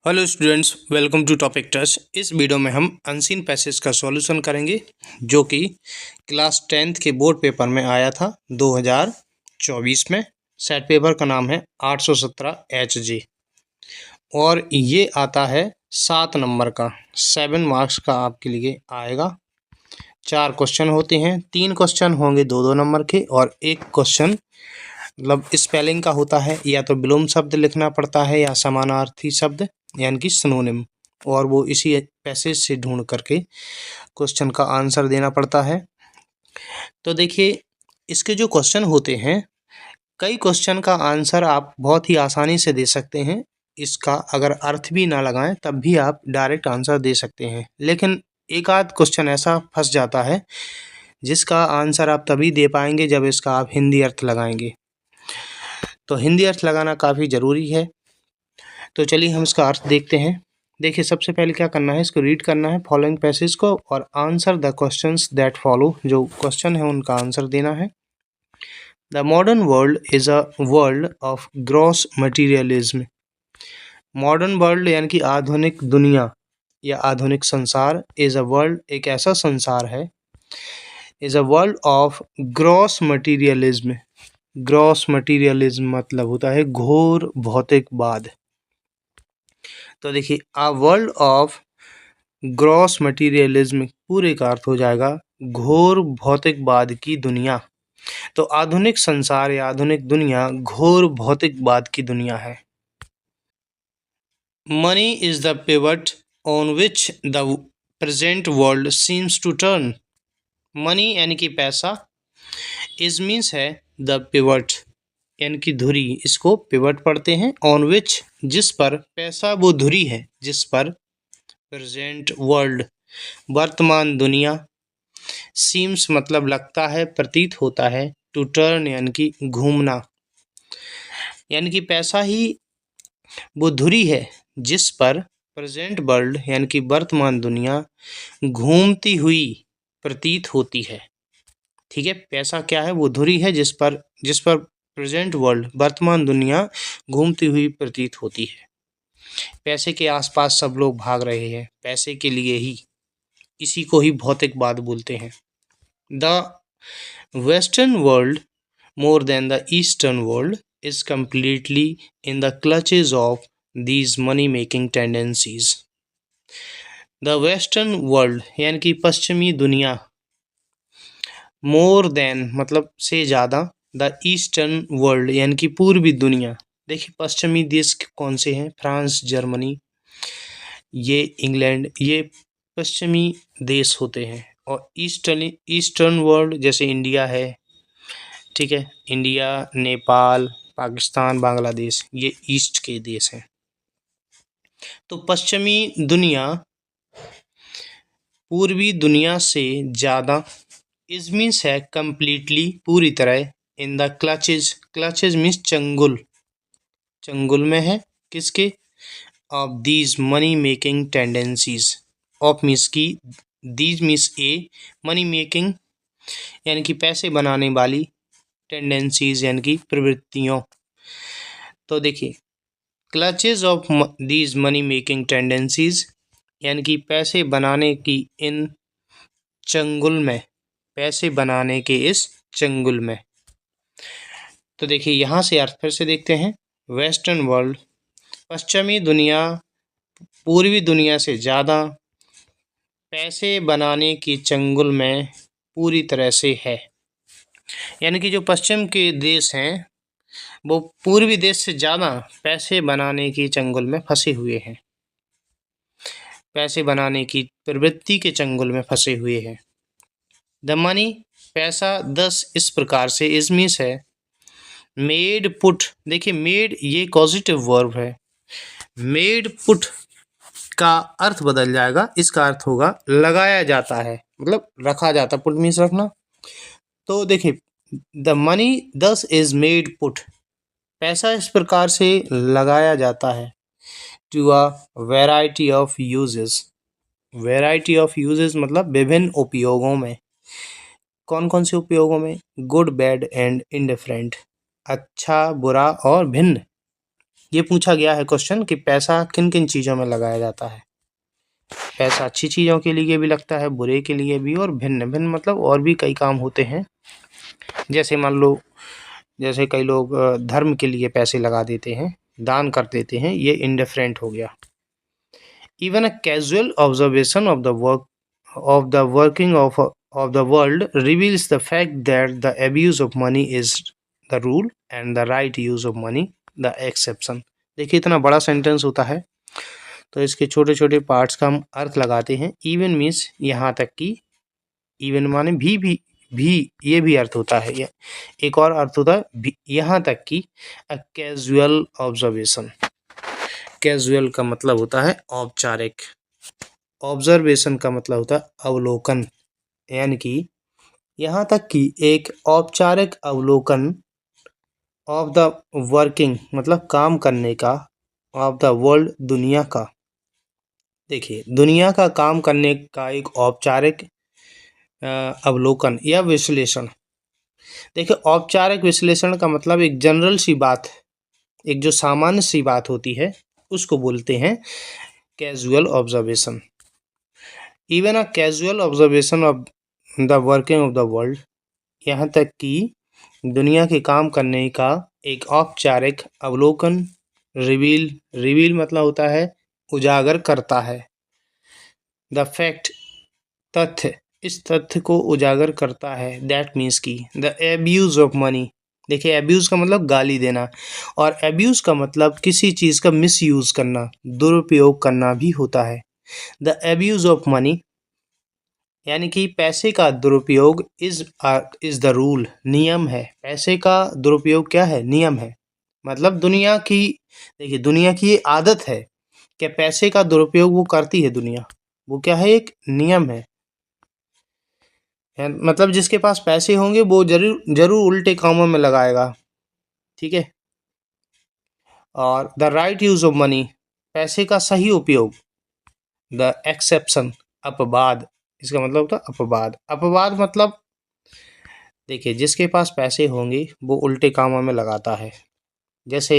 Hello students, welcome to topic test. इस video में हम अनसीन पैसेज का सॉल्यूशन करेंगे जो कि क्लास 10th के बोर्ड पेपर में आया था 2024 में। सेट पेपर का नाम है 817 HG और ये आता है 7 नंबर का, 7 मार्क्स का आपके लिए आएगा। 4 क्वेश्चन होते हैं, 3 क्वेश्चन होंगे 2-2 नंबर के और 1 क्वेश्चन मतलब स्पेलिंग का होता है, या तो विलोम शब्द लिखना पड़ता है या समानार्थी शब्द यानी कि सिनोनिम, और वो इसी पैसेज से ढूंढ करके क्वेश्चन का आंसर देना पड़ता है। तो देखिए, इसके जो क्वेश्चन होते हैं, कई क्वेश्चन का आंसर आप बहुत ही आसानी से दे सकते हैं। इसका अगर अर्थ भी ना लगाएं तब भी आप डायरेक्ट आंसर दे सकते हैं, लेकिन एक आध क्वेश्चन ऐसा फंस जाता है जिसका आंसर आप तभी दे पाएंगे जब इसका आप हिंदी अर्थ लगाएंगे। तो हिंदी अर्थ लगाना काफ़ी ज़रूरी है। तो चलिए हम इसका अर्थ देखते हैं। देखिए, सबसे पहले क्या करना है, इसको रीड करना है फॉलोइंग पैसेज को और answer the questions that follow. जो क्वेश्चन है उनका आंसर देना है। The modern world is a world of gross materialism. Modern world यानी कि आधुनिक दुनिया या आधुनिक संसार, इज़ अ वर्ल्ड एक ऐसा संसार है, is a world of gross materialism. Gross materialism मतलब होता है घोर भौतिकवाद। तो देखिए, a world of gross materialism पूरे का अर्थ हो जाएगा घोर भौतिकवाद की दुनिया। तो आधुनिक संसार या आधुनिक दुनिया घोर भौतिकवाद की दुनिया है। Money is the pivot on which the present world seems to turn. Money यानी कि पैसा, इज मीन्स है द पिवट यानी कि धुरी, इसको पिवट पढ़ते हैं। ऑन विच जिस पर, पैसा वो धुरी है जिस पर प्रेजेंट वर्ल्ड वर्तमान दुनिया, सीम्स मतलब लगता है, प्रतीत होता है, टू टर्न यानी कि घूमना, यानी कि पैसा ही वो धुरी है जिस पर प्रेजेंट वर्ल्ड यानी कि वर्तमान दुनिया घूमती हुई प्रतीत होती है। ठीक है, पैसा क्या है, वो धुरी है जिस पर प्रेजेंट वर्ल्ड वर्तमान दुनिया घूमती हुई प्रतीत होती है। पैसे के आसपास सब लोग भाग रहे हैं, पैसे के लिए ही, इसी को ही भौतिकवाद बोलते हैं। The western world more than the eastern world is completely in the clutches of these money making tendencies. The western world यानी कि पश्चिमी दुनिया, more than मतलब से ज़्यादा, the eastern world यानी कि पूर्वी दुनिया। देखिए, पश्चिमी देश कौन से हैं, फ्रांस, जर्मनी, ये इंग्लैंड, ये पश्चिमी देश होते हैं। और ईस्टर्न वर्ल्ड जैसे इंडिया है, ठीक है, इंडिया, नेपाल, पाकिस्तान, बांग्लादेश, ये ईस्ट के देश हैं। तो पश्चिमी दुनिया पूर्वी दुनिया से ज़्यादा, इज मीन्स है कंप्लीटली पूरी तरह, in the clutches, clutches means चंगुल, चंगुल में है किसके, of these money making tendencies. Of means की, these means a, money making यानी कि पैसे बनाने वाली, टेंडेंसीज यानी कि प्रवृत्तियों। तो देखिए, clutches of these money making tendencies यानी कि पैसे बनाने की इन चंगुल में, पैसे बनाने के इस चंगुल में। तो देखिए, यहाँ से अर्थ फिर से देखते हैं। वेस्टर्न वर्ल्ड पश्चिमी दुनिया पूर्वी दुनिया से ज़्यादा पैसे बनाने की चंगुल में पूरी तरह से है, यानी कि जो पश्चिम के देश हैं वो पूर्वी देश से ज़्यादा पैसे बनाने की चंगुल में फंसे हुए हैं, पैसे बनाने की प्रवृत्ति के चंगुल में फंसे हुए हैं। द मनी, पैसा, दस इस प्रकार से, इज मीन्स है मेड पुट। देखिए, मेड ये पॉजिटिव वर्ब है, मेड पुट का अर्थ बदल जाएगा, इसका अर्थ होगा लगाया जाता है, मतलब रखा जाता, पुट मीन्स रखना। तो देखिए, the money thus is made put, पैसा इस प्रकार से लगाया जाता है, to a variety of uses. Variety of uses मतलब विभिन्न उपयोगों में। कौन कौन से उपयोगों में, गुड, बैड एंड इंडिफरेंट, अच्छा, बुरा और भिन्न। ये पूछा गया है क्वेश्चन कि पैसा किन किन चीज़ों में लगाया जाता है। पैसा अच्छी चीज़ों के लिए भी लगता है, बुरे के लिए भी, और भिन्न भिन्न मतलब और भी कई काम होते हैं। जैसे मान लो, जैसे कई लोग धर्म के लिए पैसे लगा देते हैं, दान कर देते हैं, ये इंडिफरेंट हो गया। Even a casual observation of the working of the world reveals the fact that the abuse of money is the rule and the right use of money the exception. देखिए इतना बड़ा सेंटेंस होता है तो इसके छोटे छोटे पार्ट्स का हम अर्थ लगाते हैं। इवन मीन्स यहाँ तक कि, इवन माने भी ये भी अर्थ होता है। एक और अर्थ होता है यहाँ तक कि अ कैजुअल ऑब्जर्वेशन। कैजुअल का मतलब होता है औपचारिक, ऑब्जर्वेशन का मतलब होता है अवलोकन, यानी कि यहाँ तक कि एक औपचारिक अवलोकन ऑफ द वर्किंग मतलब काम करने का, ऑफ द वर्ल्ड दुनिया का। देखिए दुनिया का काम करने का एक औपचारिक अवलोकन या विश्लेषण। देखिए औपचारिक विश्लेषण का मतलब एक जनरल सी बात, एक जो सामान्य सी बात होती है उसको बोलते हैं casual observation. Even a casual observation of the working of the world, यहाँ तक कि दुनिया के काम करने का एक औपचारिक अवलोकन, रिवील मतलब होता है उजागर करता है, द फैक्ट तथ्य, इस तथ्य को उजागर करता है, दैट मीन्स की द एब्यूज ऑफ मनी। देखिए एब्यूज का मतलब गाली देना, और एब्यूज का मतलब किसी चीज़ का मिसयूज करना, दुरुपयोग करना भी होता है। द एब्यूज ऑफ मनी यानी कि पैसे का दुरुपयोग इज द रूल, नियम है। पैसे का दुरुपयोग क्या है? नियम है। मतलब दुनिया की, देखिए दुनिया की ये आदत है कि पैसे का दुरुपयोग वो करती है दुनिया, वो क्या है? एक नियम है। मतलब जिसके पास पैसे होंगे वो जरूर जरूर उल्टे कामों में लगाएगा, ठीक है। और the right use of money, पैसे का सही उपयोग, द एक्सेप्शन, अपवाद, इसका मतलब होता है अपवाद। अपवाद मतलब देखिए जिसके पास पैसे होंगे वो उल्टे कामों में लगाता है। जैसे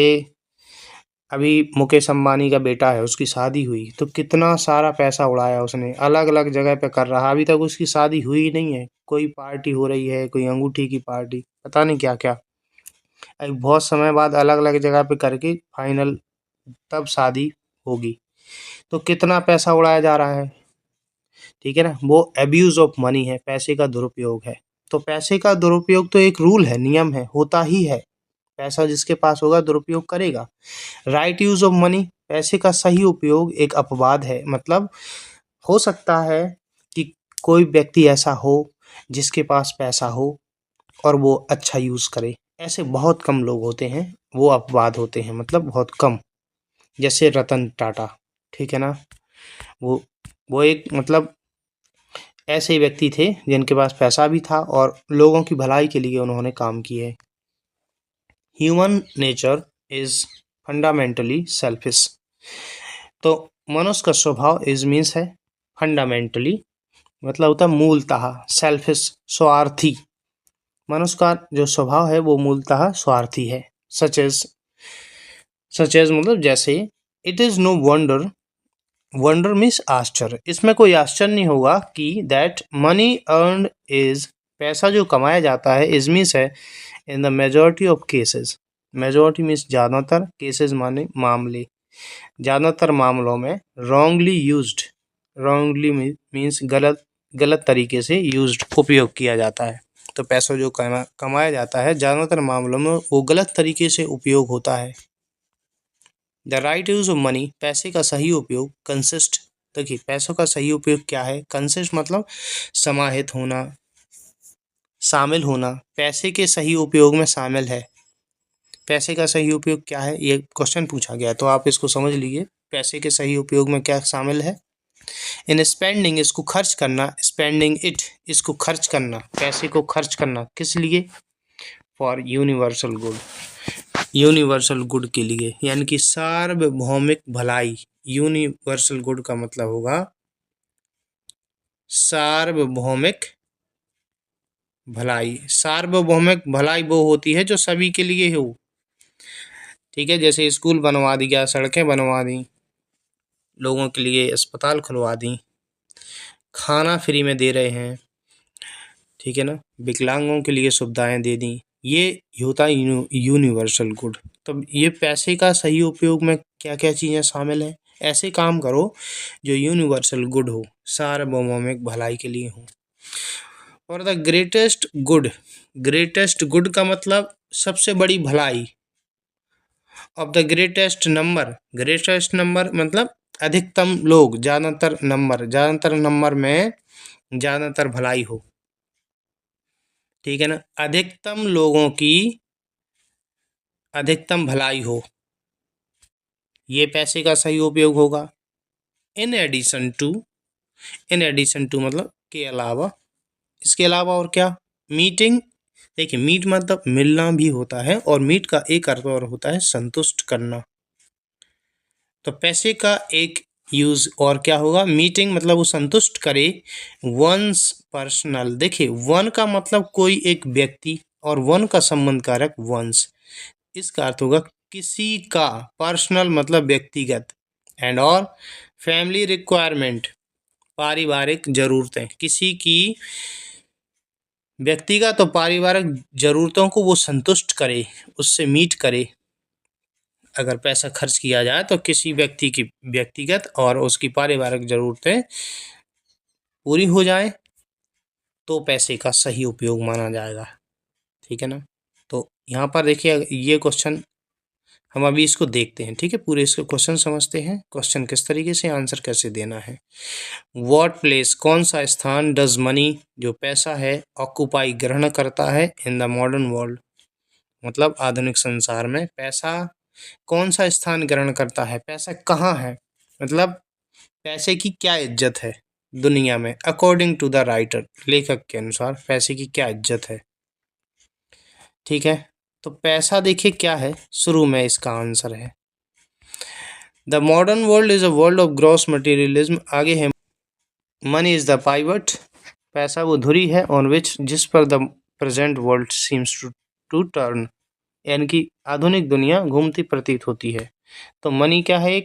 अभी मुकेश अंबानी का बेटा है, उसकी शादी हुई तो कितना सारा पैसा उड़ाया उसने, अलग अलग जगह पे कर रहा, अभी तक उसकी शादी हुई ही नहीं है। कोई पार्टी हो रही है, कोई अंगूठी की पार्टी, पता नहीं क्या क्या, अभी बहुत समय बाद अलग अलग जगह पे करके फाइनल तब शादी होगी। तो कितना पैसा उड़ाया जा रहा है, ठीक है ना। वो एब्यूज ऑफ मनी है, पैसे का दुरुपयोग है। तो पैसे का दुरुपयोग तो एक रूल है, नियम है, होता ही है। पैसा जिसके पास होगा दुरुपयोग करेगा। राइट यूज ऑफ मनी, पैसे का सही उपयोग एक अपवाद है। मतलब हो सकता है कि कोई व्यक्ति ऐसा हो जिसके पास पैसा हो और वो अच्छा यूज करे, ऐसे बहुत कम लोग होते हैं, वो अपवाद होते हैं, मतलब बहुत कम। जैसे रतन टाटा, ठीक है ना, वो वो एक मतलब ऐसे व्यक्ति थे जिनके पास पैसा भी था और लोगों की भलाई के लिए उन्होंने काम किए। Human nature is fundamentally selfish, तो मनुष्य का स्वभाव इज मीन्स है फंडामेंटली, मतलब होता है मूलतः, सेल्फिश स्वार्थी। मनुष्य का जो स्वभाव है वो मूलतः स्वार्थी है। सच एज मतलब जैसे, it is no wonder, wonder means आश्चर्य, इसमें कोई आश्चर्य नहीं होगा कि दैट मनी अर्नड इज, पैसा जो कमाया जाता है, इज मीन्स है in the majority of cases, majority means ज़्यादातर, केसेस माने मामले, ज़्यादातर मामलों में रॉन्गली यूज्ड, रॉन्गली मीन्स गलत, गलत तरीके से यूज्ड उपयोग किया जाता है। तो पैसा जो कमाया जाता है ज़्यादातर मामलों में वो गलत तरीके से उपयोग होता है। The right use of money, पैसे का सही उपयोग, कंसिस्ट, देखिए पैसों का सही उपयोग क्या है? कंसिस्ट मतलब समाहित होना, शामिल होना, पैसे के सही उपयोग में शामिल है। पैसे का सही उपयोग क्या है, ये क्वेश्चन पूछा गया है तो आप इसको समझ लीजिए। पैसे के सही उपयोग में क्या शामिल है? इन स्पेंडिंग, इसको खर्च करना, स्पेंडिंग इट, इसको खर्च करना, पैसे को खर्च करना, किस लिए? For universal good, universal good के लिए, यानी कि सार्वभौमिक भलाई। यूनिवर्सल गुड का मतलब होगा सार्वभौमिक भलाई। सार्वभौमिक भलाई वो होती है जो सभी के लिए हो, ठीक है, जैसे स्कूल बनवा दिया, सड़कें बनवा दी, लोगों के लिए अस्पताल खुलवा दी, खाना फ्री में दे रहे हैं, ठीक है ना, विकलांगों के लिए सुविधाएं दे दी, ये होता है यूनिवर्सल गुड। तो ये पैसे का सही उपयोग में क्या क्या चीज़ें शामिल हैं, ऐसे काम करो जो यूनिवर्सल गुड हो, सार्वभौमिक भलाई के लिए हो। और द ग्रेटेस्ट गुड का मतलब सबसे बड़ी भलाई। ऑफ द ग्रेटेस्ट नंबर मतलब अधिकतम लोग, ज़्यादातर नंबर में ज़्यादातर भलाई हो, ठीक है ना, अधिकतम लोगों की अधिकतम भलाई हो, ये पैसे का सही उपयोग होगा। इन एडिशन टू मतलब के अलावा, इसके अलावा और क्या, मीटिंग। देखिए, मीट मतलब मिलना भी होता है, और मीट का एक अर्थ और होता है संतुष्ट करना। तो पैसे का एक यूज और क्या होगा, मीटिंग मतलब वो संतुष्ट करे वंस पर्सनल। देखिए, वन का मतलब कोई एक व्यक्ति, और वन का संबंध कारक वंस, इसका अर्थ होगा किसी का, पर्सनल मतलब व्यक्तिगत, एंड और फैमिली रिक्वायरमेंट पारिवारिक जरूरतें, किसी की व्यक्तिगत और पारिवारिक जरूरतों को वो संतुष्ट करे, उससे मीट करे। अगर पैसा खर्च किया जाए तो किसी व्यक्ति की व्यक्तिगत और उसकी पारिवारिक जरूरतें पूरी हो जाए, तो पैसे का सही उपयोग माना जाएगा, ठीक है ना। तो यहाँ पर देखिए, ये क्वेश्चन हम अभी इसको देखते हैं, ठीक है, पूरे इसके क्वेश्चन समझते हैं, क्वेश्चन किस तरीके से, आंसर कैसे देना है। व्हाट प्लेस, कौन सा स्थान, डज मनी जो पैसा है, ऑक्यूपाई ग्रहण करता है, इन द मॉडर्न वर्ल्ड मतलब आधुनिक संसार में पैसा कौन सा स्थान ग्रहण करता है, पैसा कहाँ है, मतलब पैसे की क्या इज्जत है दुनिया में, अकॉर्डिंग टू द राइटर, लेखक के अनुसार पैसे की क्या इज्जत है, ठीक है। तो पैसा देखिए क्या है, शुरू में इसका आंसर है the modern world is a world of gross materialism. आगे है मनी इज द पाइवट, पैसा वो धुरी है ऑन विच जिस पर the present world seems to turn, यानी कि आधुनिक दुनिया घूमती प्रतीत होती है। तो मनी क्या है,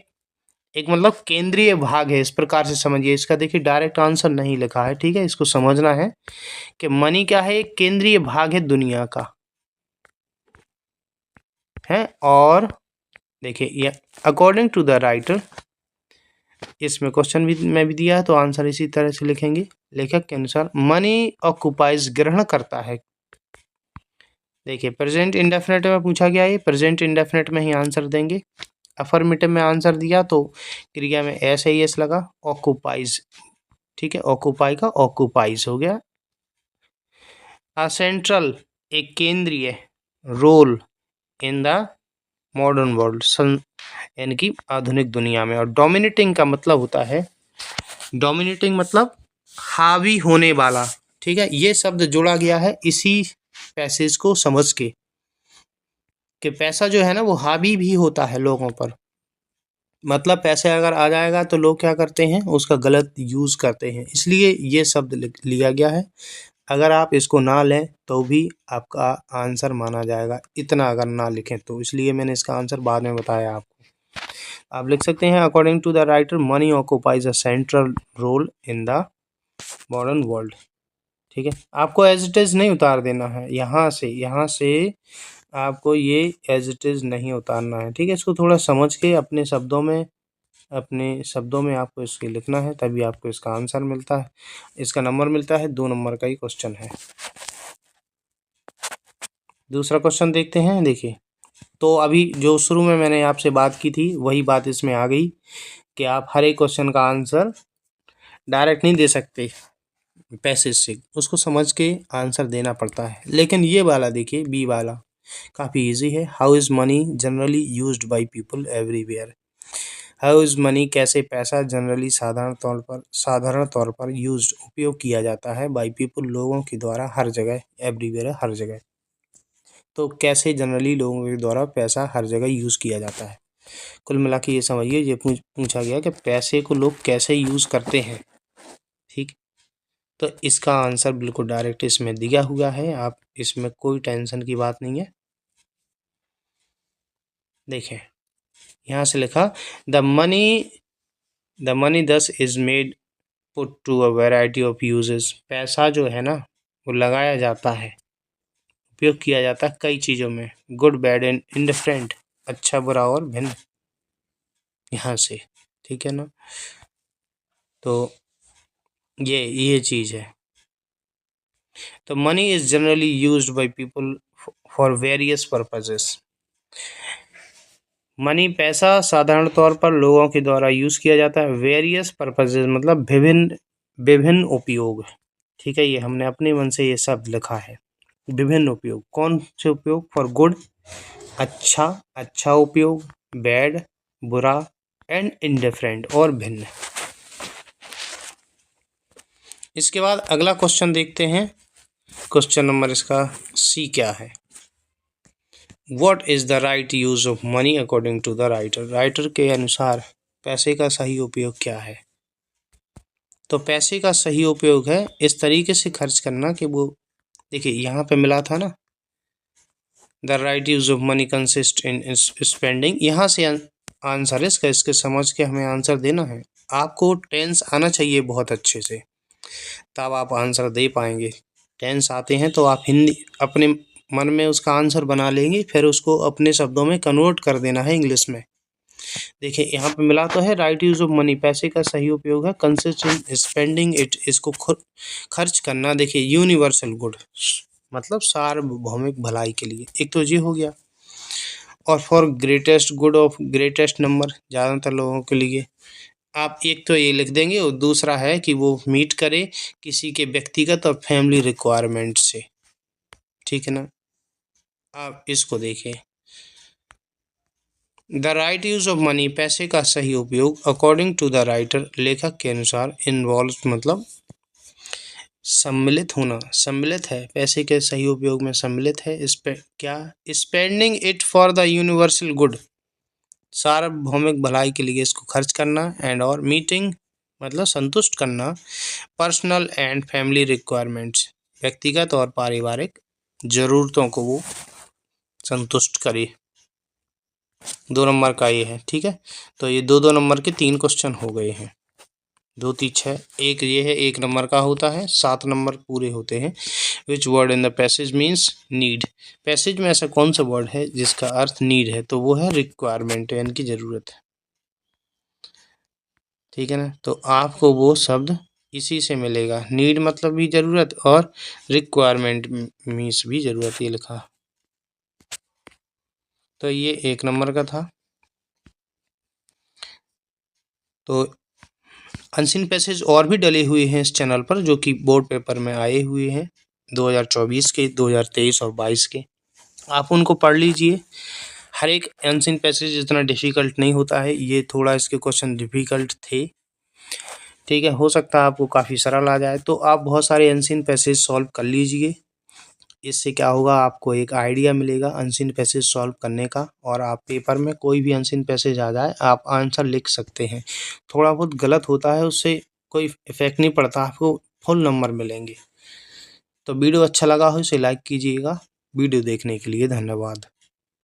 एक मतलब केंद्रीय भाग है, इस प्रकार से समझिए। इसका देखिए डायरेक्ट आंसर नहीं लिखा है, ठीक है, इसको समझना है कि मनी क्या है, एक केंद्रीय भाग है दुनिया का, है। और देखिए ये अकॉर्डिंग टू द राइटर, इसमें क्वेश्चन भी में भी दिया है, तो आंसर इसी तरह से लिखेंगे, लेखक के अनुसार मनी ऑक्युपाइज ग्रहण करता है। देखिए प्रेजेंट इंडेफिनेट में पूछा गया है, प्रेजेंट इंडेफिनेट में ही आंसर देंगे। अफर्मेटिव में आंसर दिया तो क्रिया में एस है, एस लगा, ऑक्युपाइज, ठीक है, ऑक्युपाई का ऑक्युपाइज हो गया। सेंट्रल एक केंद्रीय, role in the modern world यानी कि आधुनिक दुनिया में। और डोमिनेटिंग का मतलब होता है, डोमिनेटिंग मतलब हावी होने वाला, ठीक है, ये शब्द जोड़ा गया है इसी पैसेज को समझ के कि पैसा जो है ना वो हावी भी होता है लोगों पर, मतलब पैसे अगर आ जाएगा तो लोग क्या करते हैं, उसका गलत यूज करते हैं, इसलिए ये शब्द लिया गया है। अगर आप इसको ना लें तो भी आपका आंसर माना जाएगा, इतना अगर ना लिखें तो, इसलिए मैंने इसका आंसर बाद में बताया आपको। आप लिख सकते हैं according to the writer money occupies a central role in the modern world, ठीक है। आपको एज इट इज नहीं उतार देना है, यहाँ से आपको ये एज इट इज नहीं उतारना है, ठीक है। इसको थोड़ा समझ के अपने शब्दों में आपको इसके लिखना है, तभी आपको इसका आंसर मिलता है, इसका नंबर मिलता है। 2 नंबर का ही क्वेश्चन है। दूसरा क्वेश्चन देखते हैं। देखिए, तो अभी जो शुरू में मैंने आपसे बात की थी वही बात इसमें आ गई कि आप हर एक क्वेश्चन का आंसर डायरेक्ट नहीं दे सकते, पैसेज से उसको समझ के आंसर देना पड़ता है। लेकिन ये वाला देखिए, बी वाला काफ़ी इजी है। How is money generally used by people everywhere. How is money कैसे पैसा जनरली साधारण तौर पर यूज्ड उपयोग किया जाता है, बाय पीपल लोगों के द्वारा, हर जगह, एवरीवेयर हर जगह। तो कैसे जनरली लोगों के द्वारा पैसा हर जगह यूज़ किया जाता है। कुल मिला के ये समझिए, ये पूछा गया कि पैसे को लोग कैसे यूज़ करते हैं, ठीक। तो इसका आंसर बिल्कुल डायरेक्ट इसमें दिया हुआ है, आप इसमें कोई टेंशन की बात नहीं है। देखें यहाँ से लिखा the money thus is made put to a variety of uses. पैसा जो है ना वो लगाया जाता है, उपयोग किया जाता है कई चीज़ों में, गुड बैड एंड इंडिफरेंट, अच्छा बुरा और भिन्न, यहाँ से, ठीक है ना। तो ये चीज़ है। तो money is generally used by people for various purposes. Money पैसा साधारण तौर पर लोगों के द्वारा यूज किया जाता है, वेरियस पर्पसेस मतलब विभिन्न विभिन्न उपयोग, ठीक है। ये हमने अपने मन से ये शब्द लिखा है, विभिन्न उपयोग। कौन से उपयोग? फॉर गुड अच्छा, अच्छा उपयोग, बैड बुरा, एंड इंडिफरेंट और भिन्न। इसके बाद अगला क्वेश्चन देखते हैं। क्वेश्चन नंबर इसका सी क्या है? What is the right use of money according to the writer? Writer के अनुसार पैसे का सही उपयोग क्या है? तो पैसे का सही उपयोग है इस तरीके से खर्च करना कि वो, देखिए यहाँ पे मिला था ना, the right use of money consist in spending. यहाँ से आंसर इसका, इसके समझ के हमें आंसर देना है। आपको टेंस आना चाहिए बहुत अच्छे से, तब आप आंसर दे पाएंगे। टेंस आते हैं तो आप हिंदी अपने मन में उसका आंसर बना लेंगे, फिर उसको अपने शब्दों में कन्वर्ट कर देना है इंग्लिश में। देखिए यहाँ पे मिला तो है राइट यूज ऑफ मनी, पैसे का सही उपयोग है, कंसिस्ट इन स्पेंडिंग इट, इसको खर्च करना। देखिए यूनिवर्सल गुड मतलब सार्वभौमिक भलाई के लिए, एक तो ये हो गया। और for greatest good of greatest number, ज़्यादातर लोगों के लिए। आप एक तो ये लिख देंगे और दूसरा है कि वो मीट करे किसी के व्यक्तिगत और फैमिली रिक्वायरमेंट से, ठीक है ना। आप इसको देखें, the right use of money, पैसे का सही उपयोग, अकॉर्डिंग टू द राइटर, लेखक के अनुसार, इन्वॉल्व मतलब सम्मिलित होना, सम्मिलित है, पैसे के सही उपयोग में सम्मिलित है इस पे क्या, spending it for the universal good, सार्वभौमिक भलाई के लिए इसको खर्च करना, एंड और मीटिंग मतलब संतुष्ट करना, पर्सनल एंड फैमिली रिक्वायरमेंट्स, व्यक्तिगत और पारिवारिक ज़रूरतों को वो संतुष्ट करे। 2 नंबर का ये है, ठीक है। तो ये 2-2 नंबर के 3 क्वेश्चन हो गए हैं, 2 3 6, एक ये है 1 नंबर का होता है, 7 नंबर पूरे होते हैं। Which word in the passage means need, passage में ऐसा कौन सा वर्ड है जिसका अर्थ नीड है? तो वो है रिक्वायरमेंट, यानी कि ज़रूरत है, ठीक है ना। तो आपको वो शब्द इसी से मिलेगा, नीड मतलब भी ज़रूरत और रिक्वायरमेंट मीन्स भी ज़रूरत, ये लिखा। तो ये 1 नंबर का था। तो अनसीन पैसेज और भी डले हुए हैं इस चैनल पर, जो कि बोर्ड पेपर में आए हुए हैं 2024 के, 2023 और 22 के। आप उनको पढ़ लीजिए। हर एक अनसीन पैसेज इतना डिफ़िकल्ट नहीं होता है, ये थोड़ा इसके क्वेश्चन डिफ़िकल्ट थे, ठीक है। हो सकता है आपको काफ़ी सरल आ जाए, तो आप बहुत सारे अनसीन पैसेज सॉल्व कर लीजिए। इससे क्या होगा, आपको एक आइडिया मिलेगा अनसीन पैसेज सॉल्व करने का, और आप पेपर में कोई भी अनसीन पैसेज आ जाए आप आंसर लिख सकते हैं। थोड़ा बहुत गलत होता है, उससे कोई इफेक्ट नहीं पड़ता, आपको फुल नंबर मिलेंगे। तो वीडियो अच्छा लगा हो इसे लाइक कीजिएगा। वीडियो देखने के लिए धन्यवाद।